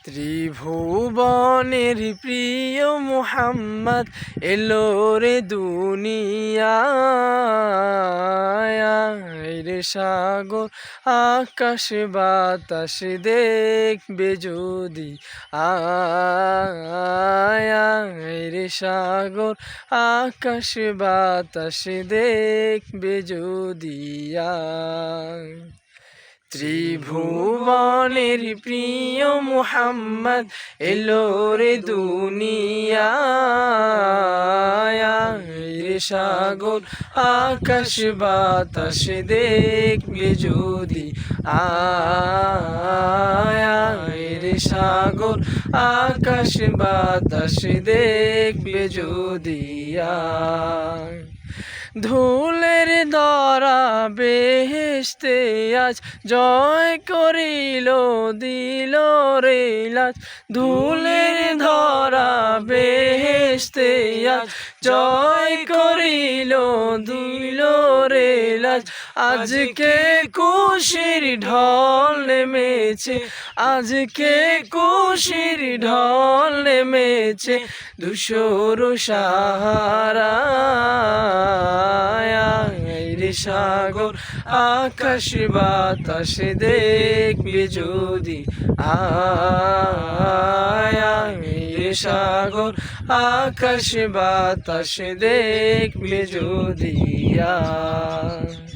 ত্রিভুবনের প্রিয় মুহাম্মদ এলো রে দুনিয়ায় রে সাগর আকাশ বাতাস দেখবে যদি আয় রে সাগর আকাশ বাতাস দেখবে যদি আয় ত্রিভুবনের প্রিয় মুহাম্মদ এলো রে দুনিয়ায় রে সাগর আকাশ বাতাস দেখবে যদি আয় রে সাগর আকাশ বাতাস দেখবে যদি আয় ধুলের ধরা বেহেশতে আজ জয় করিল দিল রে লাজ ধুলের ধরা বেহেশতে আজ জয় করিল দিল রে লাজ আজকে খুশির ঢল নেমেছে আজকে খুশির ঢল নেমেছে ধূসর সাহারা রে সাগর আকাশ বাতাস দেখবে যদি আয় রে সাগর আকাশ বাতাস দেখবে যদি আয়।